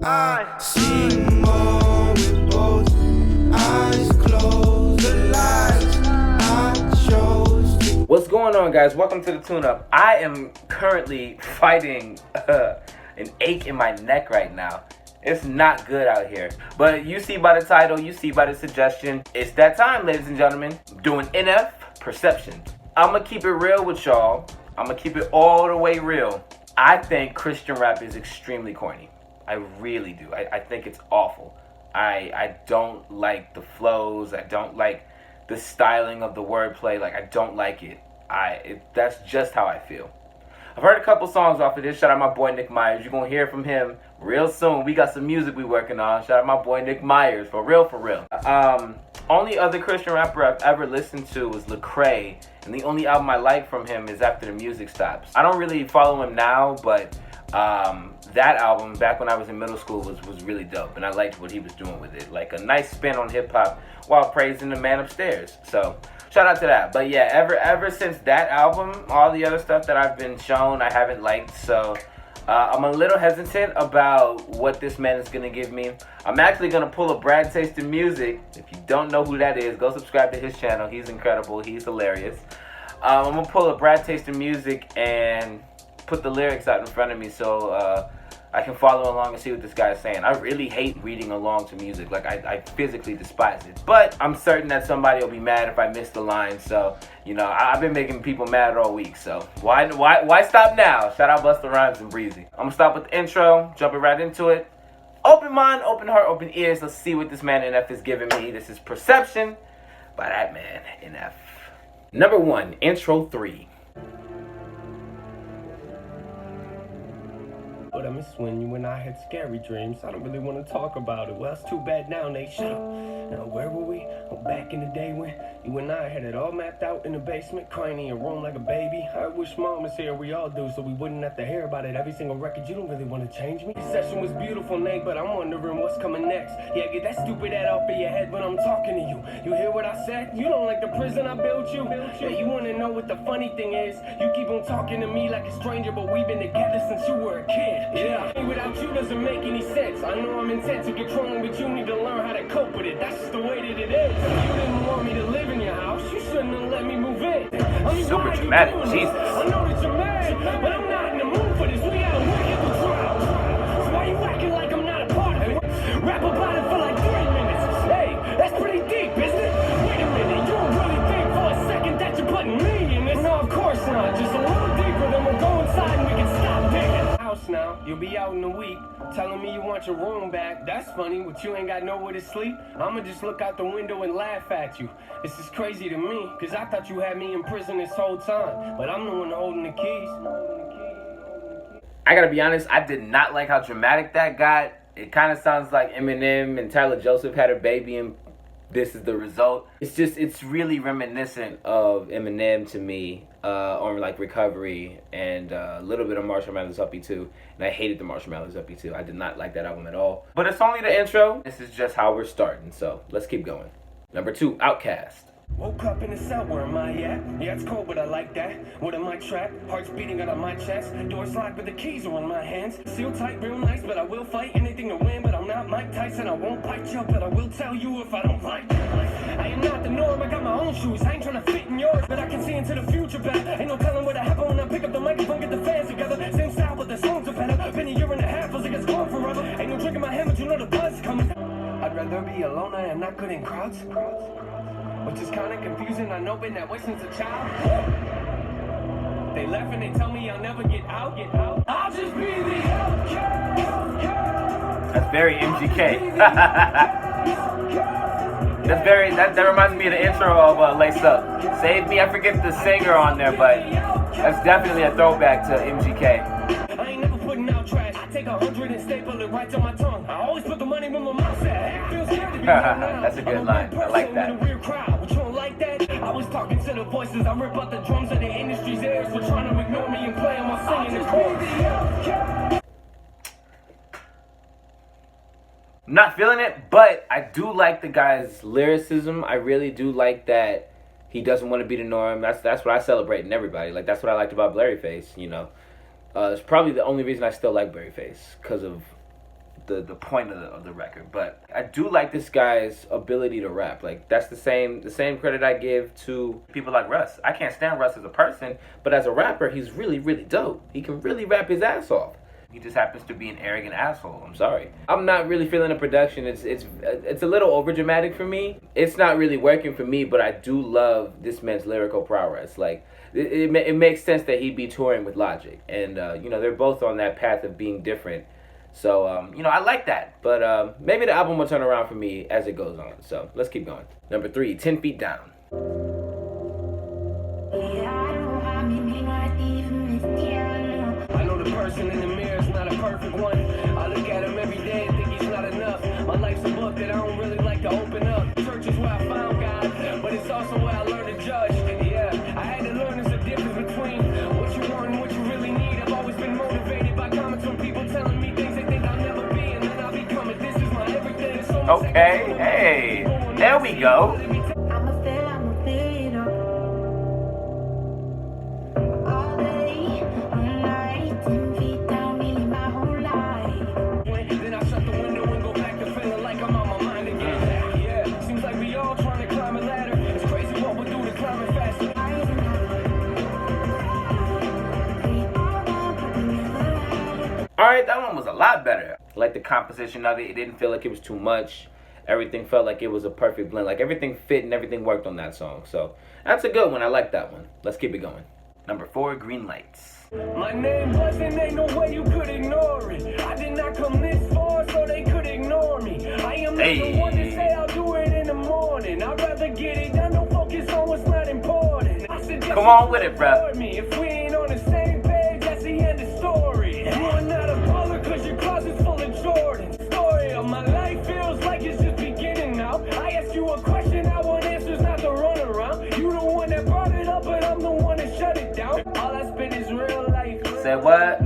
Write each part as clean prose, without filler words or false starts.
I sing more with both eyes closed. The lies I chose to. What's going on, guys? Welcome to the tune-up. I am currently fighting an ache in my neck right now. It's not good out here. But you see by the title, you see by the suggestion, it's that time, ladies and gentlemen. Doing NF Perception. I'm going to keep it real with y'all. I'm going to keep it all the way real. I think Christian rap is extremely corny. I really do. I think it's awful. I don't like the flows. I don't like the styling of the wordplay. Like, I don't like it. That's just how I feel. I've heard a couple songs off of this. Shout out my boy Nick Myers. You're going to hear from him real soon. We got some music we working on. Shout out my boy Nick Myers. For real, for real. Only other Christian rapper I've ever listened to was Lecrae. And the only album I like from him is After the Music Stops. I don't really follow him now, but that album, back when I was in middle school, was really dope. And I liked what he was doing with it. Like a nice spin on hip-hop while praising the man upstairs. So shout out to that. But yeah, ever since that album, all the other stuff that I've been shown, I haven't liked. So I'm a little hesitant about what this man is going to give me. I'm actually going to pull a Brad Taste in Music. If you don't know who that is, go subscribe to his channel. He's incredible. He's hilarious. I'm going to pull a Brad Taste in Music and put the lyrics out in front of me so I can follow along and see what this guy is saying. I really hate reading along to music. Like, I physically despise it. But I'm certain that somebody will be mad if I miss the line. So, you know, I've been making people mad all week. So why stop now? Shout out Busta Rhymes and Breezy. I'm going to stop with the intro, jumping right into it. Open mind, open heart, open ears. Let's see what this man NF is giving me. This is Perception by that man NF. Number 1, intro 3. But I miss when you and I had scary dreams. I don't really want to talk about it. Well, it's too bad now, Nate. Shut up. Now, where were we? Oh, back in the day when you and I had it all mapped out in the basement, crying in your room like a baby. I wish Mom was here. We all do, so we wouldn't have to hear about it every single record. You don't really want to change me. The session was beautiful, Nate, but I'm wondering what's coming next. Yeah, get that stupid head off of your head when I'm talking to you. You hear what I said? You don't like the prison I built you. Yeah, you want to know what the funny thing is? You keep on talking to me like a stranger, but we've been together since you were a kid. Yeah, without you doesn't make any sense. I know I'm intent to controlling, but you need to learn how to cope with it. That's just the way that it is. You didn't want me to live in your house. You shouldn't have let me move in. Super dramatic, Jesus. I know that you're mad, but I'm not in the mood for this. We gotta work it through trial. So why you acting like I'm not a part of it? Rap about it for like 3 minutes. Hey, that's pretty deep, isn't it? Wait a minute, you don't really think for a second that you're putting me in this? No, of course not. Just a little deeper, then we'll go inside and we can stop digging. Now, you'll be out in a week, telling me you want your room back. That's funny, but you ain't got nowhere to sleep. I'ma just look out the window and laugh at you. This is crazy to me, cause I thought you had me in prison this whole time, but I'm the one holding the keys. I gotta be honest, I did not like how dramatic that got. It kind of sounds like Eminem and Tyler Joseph had a baby and this is the result. It's really reminiscent of Eminem to me, on like Recovery and a little bit of Marshall Mathers Uppy too. And I hated the Marshall Mathers Uppy too. I did not like that album at all. But it's only the intro. This is just how we're starting, so let's keep going. Number 2, Outkast. Woke up in the cell, where am I at? Yeah, it's cold, but I like that. What am I trapped? Heart's beating out of my chest. Doors locked, but the keys are in my hands. Sealed tight, real nice, but I will fight anything to win. But I'm not Mike Tyson, I won't bite you, but I will tell you if I don't like it. I am not the norm, I got my own shoes. I ain't trying to fit in yours, but I can see into the future better. Ain't no telling what'll happen when I pick up the microphone, get the fans together. Same style, but the songs are better. Been a year and a half, feels like it's gone forever. Ain't no drink in my hand, but you know the buzz coming. I'd rather be alone, I am not good in crowds. Which is kinda confusing, I know been that way since a child. They laugh and they tell me I'll never get out. I'll just be the outcast. That's very MGK. That reminds me of the intro of Lace Up. Save Me, I forget the singer on there, but that's definitely a throwback to MGK. I ain't never putting out trash. I take 100 and staple it right to my tongue. I always put the money where my mouth's at. Feels good to be That's a good line. I like that. But you don't like that? I was talking to the voices. I rip out the drums of the industry's ears. For trying to ignore me and play on my singing. Not feeling it, but I do like the guy's lyricism. I really do like that he doesn't want to be the norm. That's what I celebrate in everybody. Like, that's what I liked about Blurryface, you know. It's probably the only reason I still like Blurryface, because of the point of the record. But I do like this guy's ability to rap. Like that's the same credit I give to people like Russ. I can't stand Russ as a person, but as a rapper, he's really dope. He can really rap his ass off. He just happens to be an arrogant asshole. I'm sorry. I'm not really feeling the production. It's a little overdramatic for me. It's not really working for me, but I do love this man's lyrical prowess. Like it makes sense that he'd be touring with Logic, and you know, they're both on that path of being different. So you know, I like that. But maybe the album will turn around for me as it goes on. So let's keep going. Number 3, 10 Feet Down. I know the person in the mirror is not a perfect one. I look at him every day and think he's not enough. My life's a book that I don't really like to open up. Church is where I found God, but it's also where I learned to judge. Yeah, I had to learn there's a difference between what you want and what you really need. I've always been motivated by comments from people telling me things they think I'll never be, and then I'll become it. This is my everything. Okay, hey, there we go. Alright, that one was a lot better. I like the composition of it. It didn't feel like it was too much. Everything felt like it was a perfect blend. Like everything fit and everything worked on that song. So that's a good one. I like that one. Let's keep it going. Number 4, Green Lights. My name wasn't, ain't no way you could ignore it. I did not come this far so they could ignore me. I am not the one to say I'll do it in the morning. I'd rather get it done, don't focus on what's not important. Come on with it, bruh. If we ain't on the same page, that's the end of story. You are not a baller cause your closet's full of Jordan. Story of my life feels like it's just beginning now. I ask you a question, I want answers, not to run around. You the one that brought it up, but I'm the one that shut it down. All I spit is real life. Say what?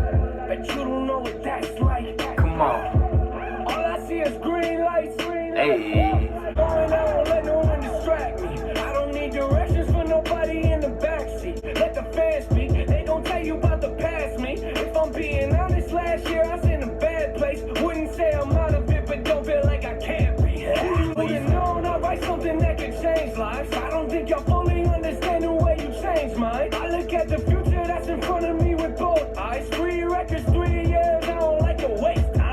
But you don't know what that's like. Come on. All I see is green lights. Hey. I don't let no one distract me. I don't need directions for nobody in the backseat. Let the fans speak. They gon' tell you about the past me. If I'm being honest, last year I was in a bad place. Wouldn't say I'm out of it, but don't feel like I can't be. Who you know, I write something that can change lives. I don't think y'all fully understand the way you change mine. I look at the future that's in front of me with both eyes. 3 records, 3 years. I don't like to waste time.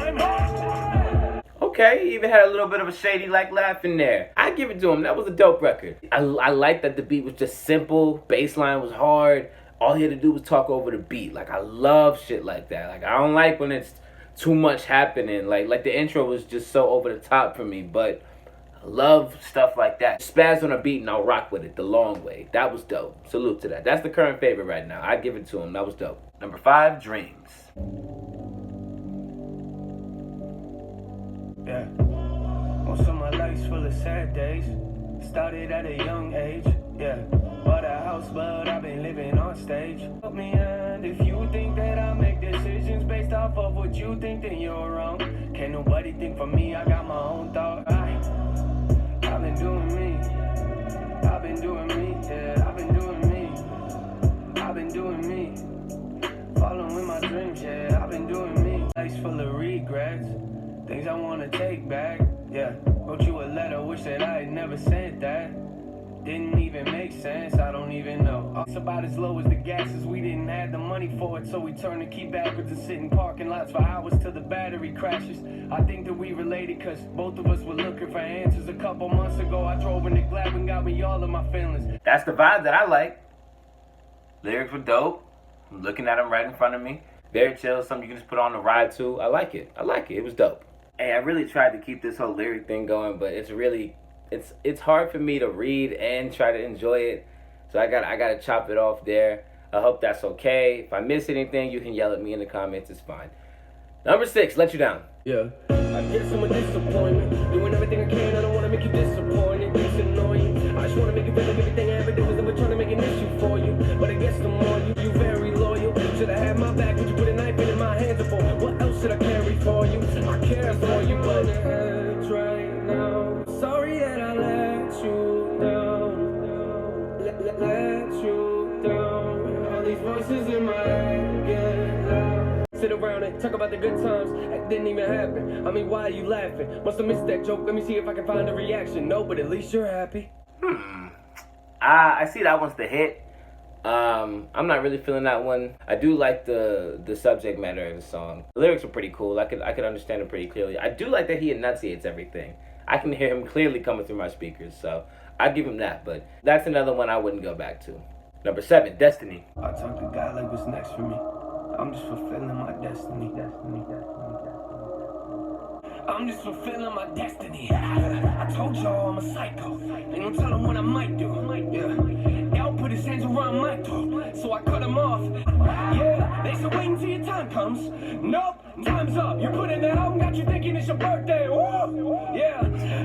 Okay, he even had a little bit of a shady like laugh in there. I give it to him. That was a dope record. I like that the beat was just simple. Bass line was hard. All he had to do was talk over the beat. Like, I love shit like that. Like, I don't like when it's too much happening. Like the intro was just so over the top for me. But I love stuff like that. Spaz on a beat and I'll rock with it the long way. That was dope. Salute to that. That's the current favorite right now. I give it to him. That was dope. Number 5, Dreams. Yeah. Most of my life's full of sad days. Started at a young age. Yeah. Bought a house, but I've been living on stage. Help me, and if you think that I make decisions based off of what you think, then you're wrong. Can't nobody think for me. I got my own thoughts. I've been doing me. I've been doing me. Yeah. I've been doing me. I've been doing me. Following my dreams. Yeah. I've been doing me. Life's full of regrets. Things I wanna take back, yeah. Wrote you a letter, wish that I had never sent that. Didn't even make sense, I don't even know. It's about as low as the gas as we didn't have the money for it. So we turned to key backwards and sit in parking lots for hours till the battery crashes. I think that we related cause both of us were looking for answers. A couple months ago I drove into Gladwin, got me all of my feelings. That's the vibe that I like. Lyrics were dope. I'm looking at them right in front of me. Very chill, something you can just put on the ride to. I like it. It was dope. Hey, I really tried to keep this whole lyric thing going, but it's hard for me to read and try to enjoy it. So I gotta chop it off there. I hope that's okay. If I miss anything, you can yell at me in the comments. It's fine. Number 6, Let You Down. Yeah. I guess I'm a disappointment. Doing everything I can, I don't wanna make you disappointed. It's annoying. I just wanna make you feel like everything I ever did was never trying to make an issue for you. But I guess the more you very loyal. Should I have my back? Would you put a knife in my hands before? What else should I carry for you? I care for you, but it hurts right now. Sorry that I let you down. Let you down. All these voices in my head get loud. Sit around and Talk about the good times, that didn't even happen. I mean, why are you laughing? Must have missed that joke, let me see if I can find a reaction. No, but at least you're happy. I see that one's the hit. I'm not really feeling that one. I do like the subject matter of the song. The lyrics are pretty cool. I could understand it pretty clearly. I do like that he enunciates everything. I can hear him clearly coming through my speakers, so I'd give him that. But that's another one I wouldn't go back to. Number 7, Destiny. I talk to God like what's next for me. I'm just fulfilling my destiny. I'm just fulfilling my destiny. I told y'all I'm a psycho. Ain't no telling what I might do. Yeah. L put his hands around my throat, so I cut him off. Yeah, they said wait until your time comes. Nope, time's up. You're putting that album, got you thinking it's your birthday. Woo! Yeah,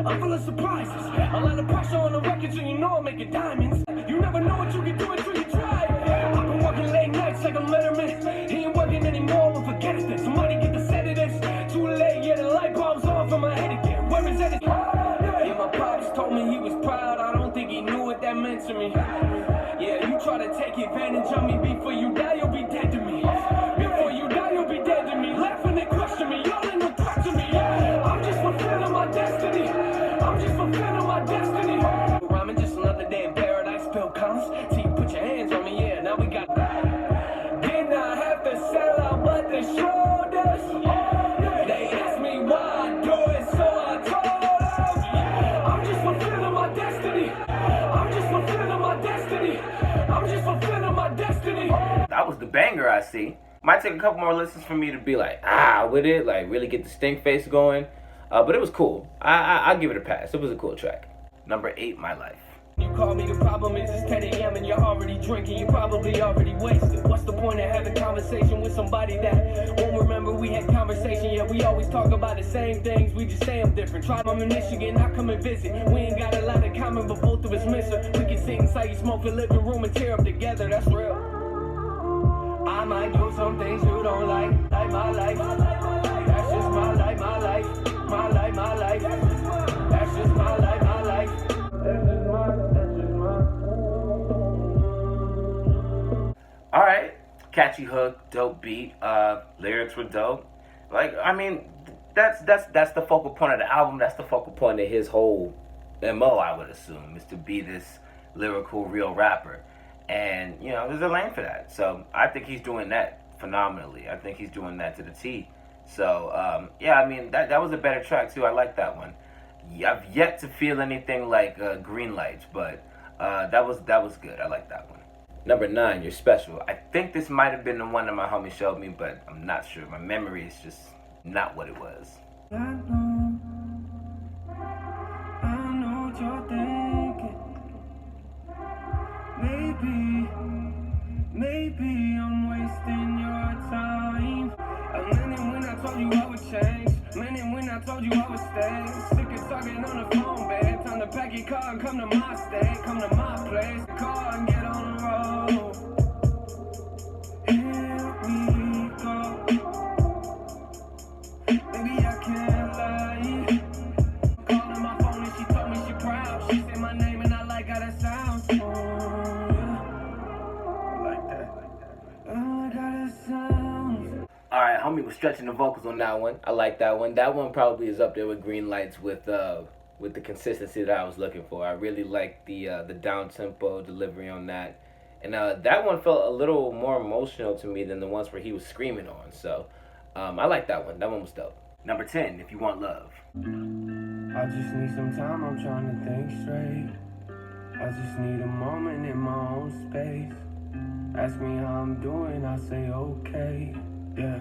I'm full of surprises. A lot of pressure on the record, so you know I'm making diamonds. You never know what you can do until you try. I've been working late nights like a Letterman. He ain't working anymore, well, forget it. Somebody get the sedatives. Too late, yeah, the light bulb's on for my head again. Where is it? Yeah, my pops told me he was proud. I don't think he knew what that meant to me. Yeah, you try to take advantage of me. Before you die, you'll be dead to me. Before you die, you'll be dead to me. Laughing and question me, y'all ain't no threat to me. I'm just fulfilling my destiny. I'm just fulfilling my destiny. Rhyming just another day in paradise. Bill Collins, till you put your hands on me. Yeah, now we got that. Did not have to sell out, but the shoulders. They asked me why I do it, so I told them. I'm just fulfilling my destiny. I'm just fulfilling my destiny. I'm just fulfilling my destiny. That was the banger, I see. Might take a couple more listens for me to be like, with it, like really get the stink face going. But it was cool. I'll give it a pass. It was a cool track. Number 8, My Life. You call me, the problem is it's 10 a.m. and you're already drinking, you're probably already wasted. What's the point of having conversation with somebody that won't remember we had conversation? Yeah, we always talk about the same things, we just say them different. Try I'm in Michigan, I come and visit. We ain't got a lot in common, but both of us miss her. We can sit inside your smoking living room and tear up together, that's real. I might do some things you don't like my life. That's just my life, my life. My life, my life. That's just my life, my life. All right, catchy hook, dope beat, lyrics were dope. Like, I mean, that's the focal point of the album. That's the focal point of his whole MO, I would assume, is to be this lyrical, real rapper. And, you know, there's a lane for that. So I think he's doing that phenomenally. I think he's doing that to the T. So, yeah, I mean, that was a better track, too. I like that one. I've yet to feel anything like Green Lights, but that was good. I like that one. Number 9, You're Special. I think this might have been the one that my homie showed me, but I'm not sure. My memory is just not what it was. I know what you're thinking. Maybe I'm wasting your time. A minute when I told you I would change. Minute when I told you I would stay. Sick of talking on the phone, babe. Time to pack your car and come to my state. Come to my place. The car and get on the road. Here we go. Maybe I can't lie. Calling my phone and she told me she proud. She said my name and I like how that sounds. Oh, yeah. I like that. I like how that sounds. Alright, homie was stretching the vocals on that one. I like that one. That one probably is up there with Green Lights with the consistency that I was looking for. I really like the down-tempo delivery on that. And that one felt a little more emotional to me than the ones where he was screaming on. So, I like that one. That one was dope. Number 10, If You Want Love. I just need some time, I'm trying to think straight. I just need a moment in my own space. Ask me how I'm doing, I say okay. Yeah,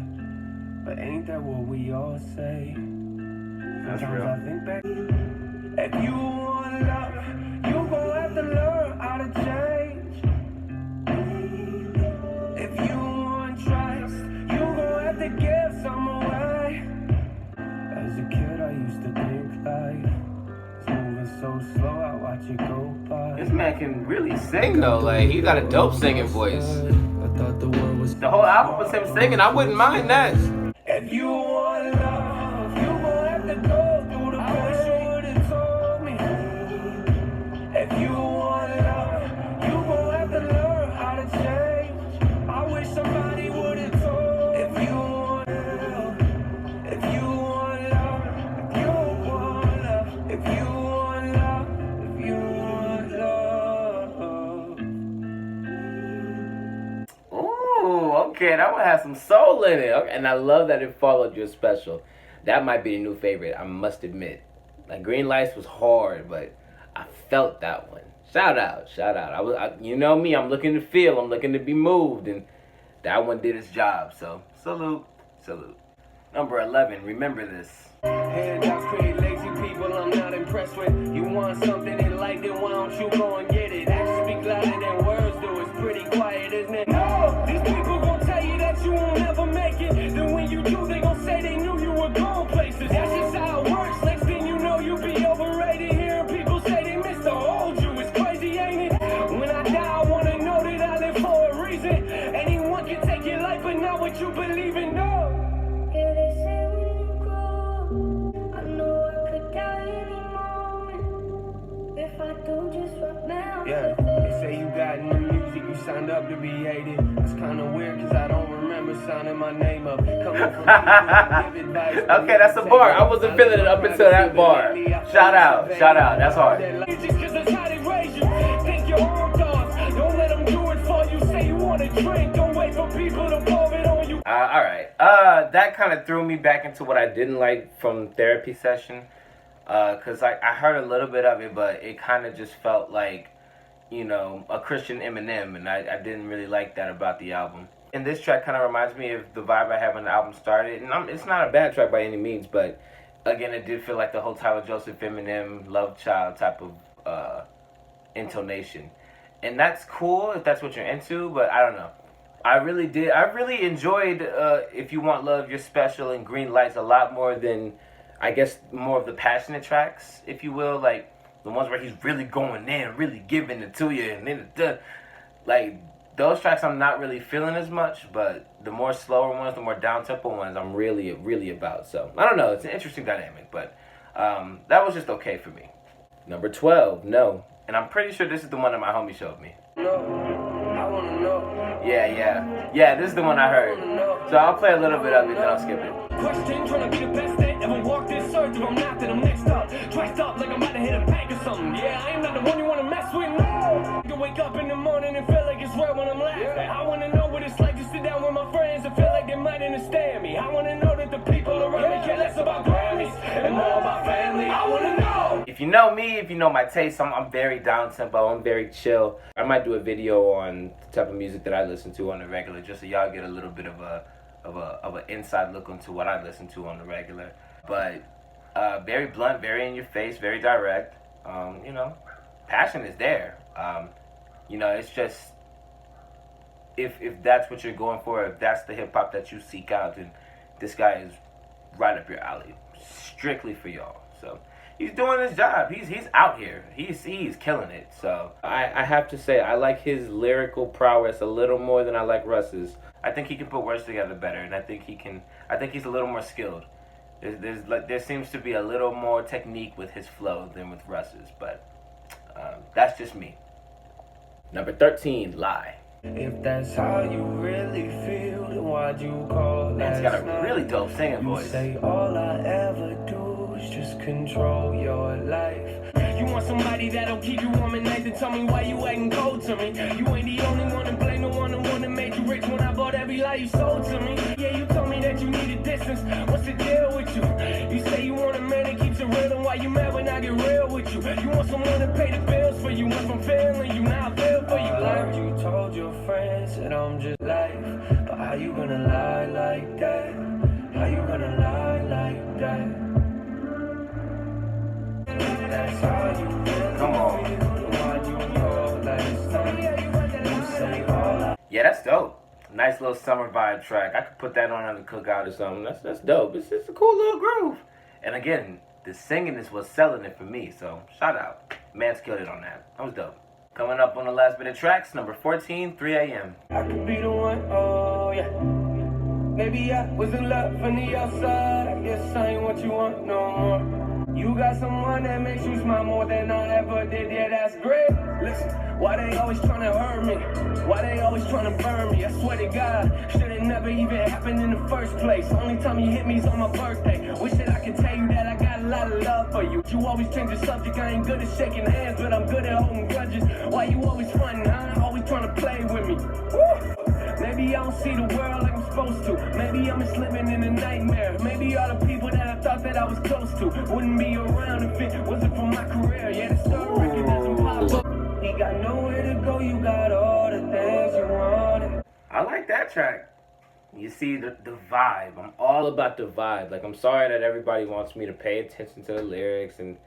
but ain't that what we all say? That's Sometimes real. I think back. If you want love, you gon' have to learn how to change. If you want trust, you gon' have to give some away. As a kid, I used to think life was moving so slow, I watch it go by. This man can really sing though. Like, he got a dope singing voice. I thought the world was. The whole album was him singing. I wouldn't mind that. If you want love, you gon' have to go through the pressure. Would've told me. If you want love, you gon' have to learn how to change. I wish somebody would've told. If you want Okay, that one has some soul in it. Okay, and I love that it followed your special. That might be a new favorite, I must admit. Like, Green Lights was hard, but I felt that one. Shout out. You know me, I'm looking to feel, I'm looking to be moved, and that one did its job. So, salute. Number 11, remember this. Hands out, create lazy people I'm not impressed with. You want something in life, then why don't you go and get it? Actions speak louder than words do. It's pretty quiet, isn't it? No, these people gon' tell you that you won't never make it. Then when you do, they gon' say they knew you were going places. That's just how it works. Next thing you know, you be overrated. Hearing people say they miss to hold you. It's crazy, ain't it? When I die, I wanna know that I live for a reason. Anyone can take your life, but not what you believe in. No. Yeah, they say when you grow, I know I could die any moment. If I do, just remember. Yeah, they say you got new music, you signed up to be hated. That's kinda weird, cause I don't remember signing my name up. Coming from people who give advice. Okay, that's a bar. I wasn't feeling it up until that bar. Shout out. That's hard. Just cause that's how they raise you. Think your own thoughts. Don't let them do it for you. Say you wanna drink, don't wait for people to pour it on you. Alright. That kind of threw me back into what I didn't like from therapy session. Cause I heard a little bit of it, but it kind of just felt like, you know, a Christian Eminem, and I didn't really like that about the album. And this track kind of reminds me of the vibe I had when the album started, and it's not a bad track by any means, but again, it did feel like the whole Tyler Joseph, Eminem, Love Child type of intonation. And that's cool if that's what you're into, but I don't know. I really enjoyed If You Want Love, You're Special, and Green Lights a lot more than, I guess, more of the passionate tracks, if you will, like the ones where he's really going in, really giving it to you, and then like those tracks I'm not really feeling as much, but the more slower ones, the more down-tempo ones I'm really about. So, I don't know, it's an interesting dynamic, but that was just okay for me. Number 12, No. And I'm pretty sure this is the one that my homie showed me. No, I wanna know. Yeah, this is the one I heard. So I'll play a little bit of it, then I'll skip it. Question, trying to be the best that ever walked this earth. If I'm not, then I'm next up. Dressed up like I'm about to hit a bank or something. Yeah, I ain't not the one you wanna mess with, no. You can wake up in the morning and feel like it's real when I'm laughing. I wanna know what it's like to sit down with my friends and feel like they might understand me. I wanna know that the people around me care less about Grammys and more about family. I wanna know. If you know me, if you know my taste, I'm very down-tempo, I'm very chill. I might do a video on the type of music that I listen to on the regular, just so y'all get a little bit of an inside look into what I listen to on the regular. But very blunt, very in your face, very direct. You know, passion is there. You know, it's just if that's what you're going for, if that's the hip hop that you seek out, then this guy is right up your alley, strictly for y'all. So he's doing his job. He's out here. He's killing it. So I have to say I like his lyrical prowess a little more than I like Russ's. I think he can put words together better, and I think he's a little more skilled. There seems to be a little more technique with his flow than with Russ's, but that's just me. Number 13, Lie. If that's how you really feel, then why'd you call Man, it's got a really dope singing You voice. say all I ever do is just control your life. You want somebody that'll keep you warm at night and tell me why you acting cold to me. You ain't the only one to blame, the one that made you rich when I bought every lie you sold to me. Yeah, you told me that you needed distance. What's the deal with you? You say you want a man that keeps it real, and why you mad when I get real with you? You want someone to pay the bills for you, went from feeling you, now I feel for you. Like you told your friends that I'm just life, but how you gonna lie like that? How you gonna lie like that? That's how you really Come on. feel. Why'd you call last time? You say all I Yeah, that's dope. Nice little summer vibe track. I could put that on the cookout or something. That's dope. It's a cool little groove. And again, the singing is what's selling it for me. So shout out. Man's killed it on that. That was dope. Coming up on the last bit of tracks, number 14, 3 a.m. I could be the one, oh yeah. Maybe I was in love from the outside. I guess I ain't what you want no more. You got someone that makes you smile more than I ever did, yeah, that's great. Listen, why they always trying to hurt me? Why they always trying to burn me? I swear to God, should've never even happened in the first place. Only time you hit me's on my birthday. Wish that I could tell you that I got a lot of love for you. You always change the subject, I ain't good at shaking hands, but I'm good at holding grudges. Why you always frontin', huh? Always trying to play with me. Woo! Maybe I don't see the world like I'm supposed to. Maybe I'm just living in a nightmare. Maybe all the people that I thought that I was close to wouldn't be around if it wasn't for my career. Yeah, the star record doesn't pop up. You got nowhere to go, you got all the things you wanted. I like that track. You see the vibe. I'm all about the vibe. Like, I'm sorry that everybody wants me to pay attention to the lyrics and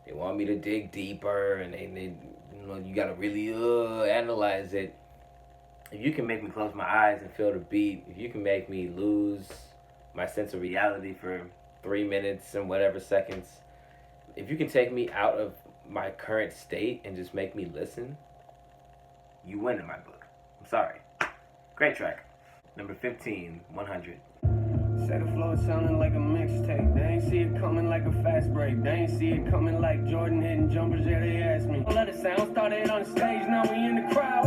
they want me to dig deeper and they you know, you gotta really analyze it. If you can make me close my eyes and feel the beat, if you can make me lose my sense of reality for 3 minutes and whatever seconds, if you can take me out of my current state and just make me listen, you win in my book. I'm sorry. Great track. Number 15, 100. Say the flow sounding like a mixtape. They ain't see it coming like a fast break. They ain't see it coming like Jordan hitting jumpers. Yeah, they asked me. Let it sound started on the stage. Now we in the crowd.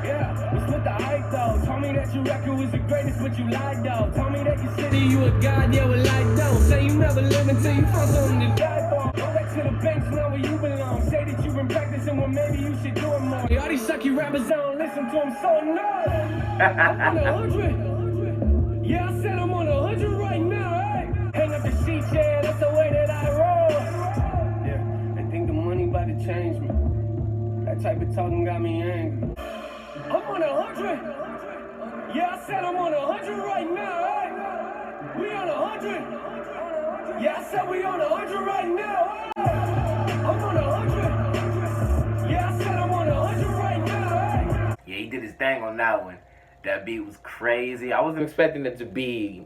Yeah, was with the hype though. Told me that your record was the greatest, but you lied though. Told me they consider you a god. Yeah, well I don't. Say you never live until you find something to die for. Go back to the bench now where you belong. Say that you've been practicing, well maybe you should do it more. All these sucky rappers, I don't listen to them, so no. I'm on 100. Yeah, I said I'm on 100 right now, hey. Hang up the sheet, yeah, that's the way that I roll. Yeah, they think the money about to change me. That type of talking got me angry. I'm on 100. Yeah, I said I'm on 100 right now, hey. We on 100. Yeah, I said we on 100 right now, hey. I'm on 100. Yeah, I said I'm on 100 right now, hey. Yeah, he did his thing on that one. That beat was crazy. I wasn't expecting it to be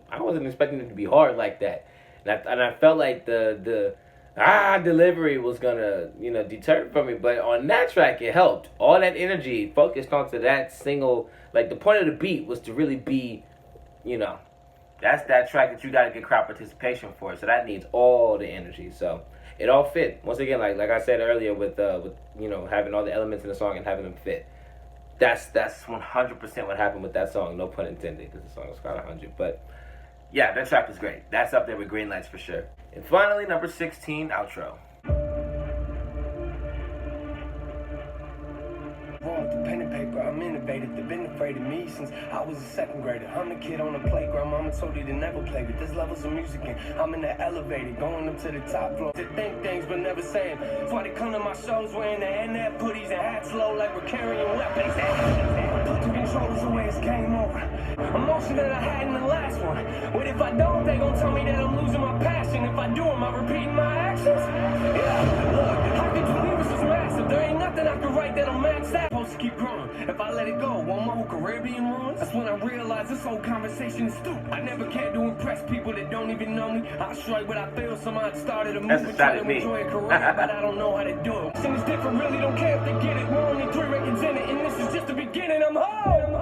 hard like that. And I felt like the delivery was gonna, deter from me. But on that track, it helped. All that energy focused onto that single. Like, the point of the beat was to really be, that's that track that you gotta get crowd participation for. So that needs all the energy. So it all fit. Once again, like I said earlier, with having all the elements in the song and having them fit. That's 100% what happened with that song. No pun intended, because the song was called 100. But yeah, that track was great. That's up there with Green Lights for sure. And finally, number 16, outro. With the pen and paper, I'm innovative. They've been afraid of me since I was a second grader. I'm the kid on the playground. Mama told me to never play with. There's levels of music and I'm in the elevator, going up to the top floor. They think things but never say them. That's why they come to my shows wearing the head putties and hats low like we're carrying weapons. Put the controllers away, it's game over. Emotion that I had in the last one. What if I don't? They gon' tell me that I'm losing my passion. If I do, am I repeating my actions? Yeah, look, how could you leave us as massive? There ain't nothing I can write that'll match that. Supposed to keep growing. If I let it go, won't my whole career be in ruins? That's when I realized this whole conversation is stupid. I never cared to impress people that don't even know me. I strike what I feel, somehow started a movement trying to enjoy a career, but I don't know how to do it. And it's different, really don't care if they get it. We're only 3 records in it, and this is just the beginning. I'm home.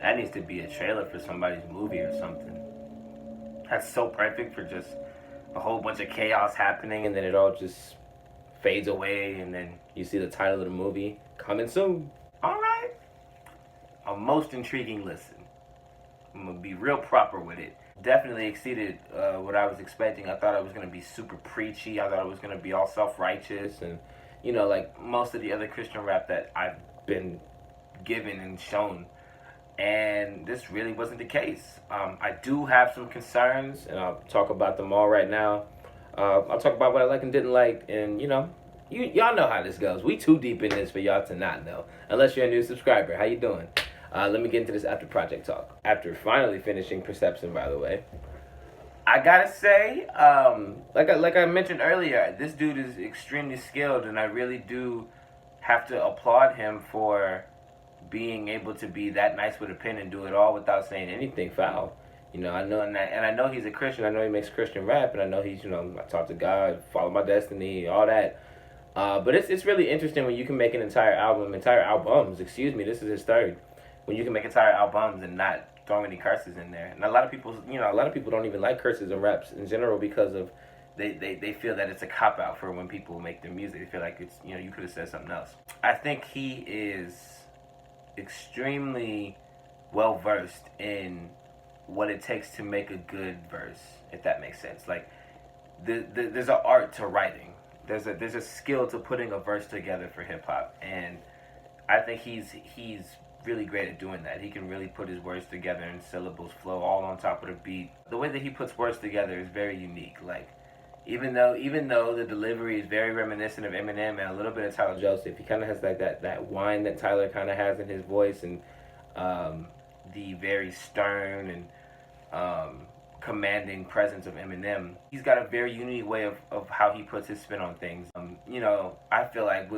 That needs to be a trailer for somebody's movie or something. That's so perfect for just a whole bunch of chaos happening, and then it all just fades away, and then you see the title of the movie coming soon. All right. A most intriguing listen. I'm going to be real proper with it. Definitely exceeded what I was expecting. I thought it was going to be super preachy. I thought it was going to be all self-righteous and, like most of the other Christian rap that I've been given and shown. And this really wasn't the case. I do have some concerns, and I'll talk about them all right now. I'll talk about what I like and didn't like, and y'all know how this goes. We too deep in this for y'all to not know, unless you're a new subscriber. How you doing? Let me get into this after project talk. After finally finishing Perception, by the way, I gotta say, like I mentioned earlier, this dude is extremely skilled, and I really do have to applaud him for being able to be that nice with a pen and do it all without saying anything foul. I know, and I know he's a Christian. I know he makes Christian rap, and I know he's, I talk to God, follow my destiny, all that. But it's really interesting when you can make entire albums, this is his third, when you can make entire albums and not throw any curses in there. And a lot of people don't even like curses in raps in general because of, they feel that it's a cop-out for when people make their music. They feel like it's, you could have said something else. I think he is extremely well-versed in what it takes to make a good verse, if that makes sense. Like, there's an art to writing. There's a skill to putting a verse together for hip-hop, and I think he's really great at doing that. He can really put his words together and syllables flow all on top of the beat. The way that he puts words together is very unique. Like, even though the delivery is very reminiscent of Eminem and a little bit of Tyler Joseph, he kind of has like that whine that Tyler kind of has in his voice, and the very stern and commanding presence of Eminem. He's got a very unique way of how he puts his spin on things. I feel like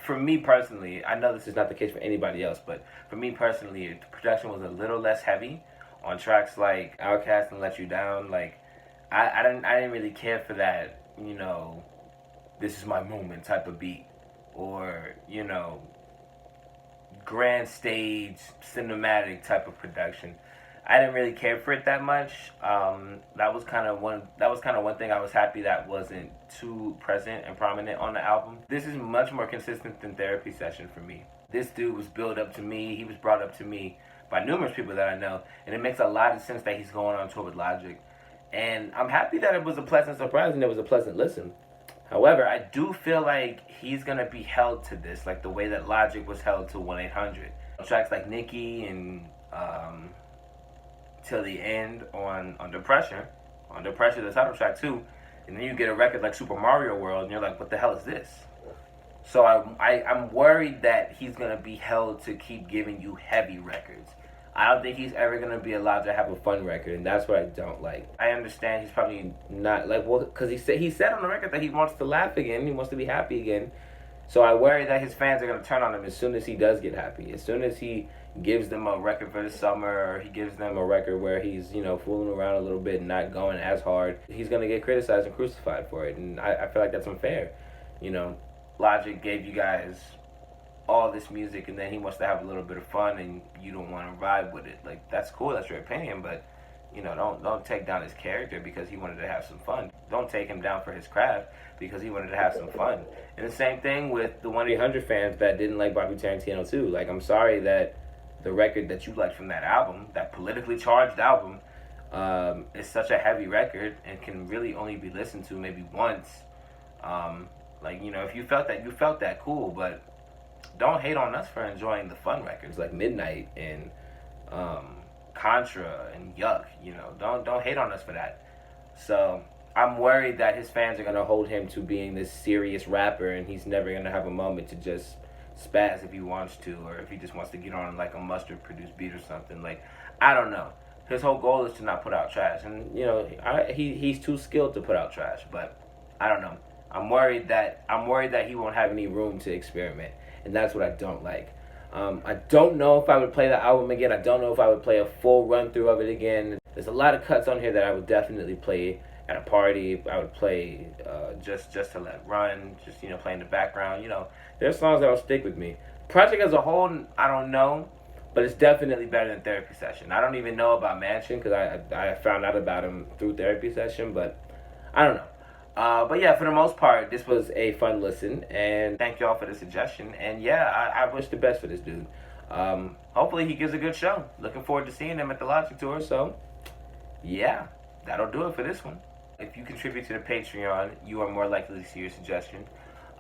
for me personally, I know this is not the case for anybody else, but for me personally, the production was a little less heavy on tracks like Outcast and Let You Down. Like, I didn't really care for that, this is my moment type of beat, or, grand stage cinematic type of production. I didn't really care for it that much. That was kind of one thing I was happy that wasn't too present and prominent on the album. This is much more consistent than Therapy Session for me. This dude was built up to me. He was brought up to me by numerous people that I know, and it makes a lot of sense that he's going on tour with Logic. And I'm happy that it was a pleasant surprise and it was a pleasant listen. However, I do feel like he's gonna be held to this, like the way that Logic was held to 1-800. Tracks like Nikki and Till the End on Under Pressure, the title track too, and then you get a record like Super Mario World, and you're like, what the hell is this? So I'm worried that he's gonna be held to keep giving you heavy records. I don't think he's ever gonna be allowed to have a fun record, and that's what I don't like. I understand he's probably not because he said on the record that he wants to laugh again, he wants to be happy again. So I worry that his fans are gonna turn on him as soon as he does get happy, as soon as he gives them a record for the summer, or he gives them a record where he's, fooling around a little bit and not going as hard. He's going to get criticized and crucified for it, and I feel like that's unfair. Logic gave you guys all this music, and then he wants to have a little bit of fun, and you don't want to ride with it. Like, that's cool, that's your opinion, but, don't take down his character because he wanted to have some fun. Don't take him down for his craft because he wanted to have some fun. And the same thing with the 1-800 fans that didn't like Bobby Tarantino too. Like, I'm sorry that the record that you liked from that album, that politically charged album, is such a heavy record and can really only be listened to maybe once. If you felt that, you felt that, cool, but don't hate on us for enjoying the fun records like Midnight and Contra and Yuck. Don't hate on us for that. So I'm worried that his fans are gonna hold him to being this serious rapper, and he's never gonna have a moment to just spaz if he wants to, or if he just wants to get on like a Mustard produced beat or something. Like, I don't know. His whole goal is to not put out trash, and he's too skilled to put out trash. But I don't know. I'm worried that he won't have any room to experiment, and that's what I don't like. I don't know if I would play the album again. I don't know if I would play a full run through of it again. There's a lot of cuts on here that I would definitely play at a party. I would play just to let run, just play in the background. There's songs that will stick with me. Project as a whole, I don't know, but it's definitely better than Therapy Session. I don't even know about Mansion because I found out about him through Therapy Session, but I don't know. But yeah, for the most part, this was a fun listen, and thank y'all for the suggestion. And yeah, I wish the best for this dude. Hopefully he gives a good show. Looking forward to seeing him at the Logic Tour. So yeah, that'll do it for this one. If you contribute to the Patreon, you are more likely to see your suggestion.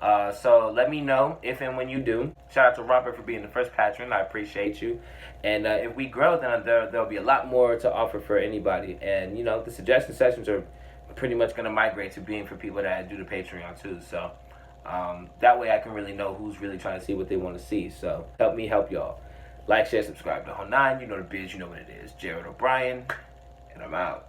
So let me know if and when you do. Shout out to Robert for being the first patron. I appreciate you. And if we grow, then there'll be a lot more to offer for anybody. And the suggestion sessions are pretty much going to migrate to being for people that do the Patreon too. So that way I can really know who's really trying to see what they want to see. So help me help y'all. Like, share, subscribe, the whole nine. You know the biz, you know what it is. Jared O'Brien, and I'm out.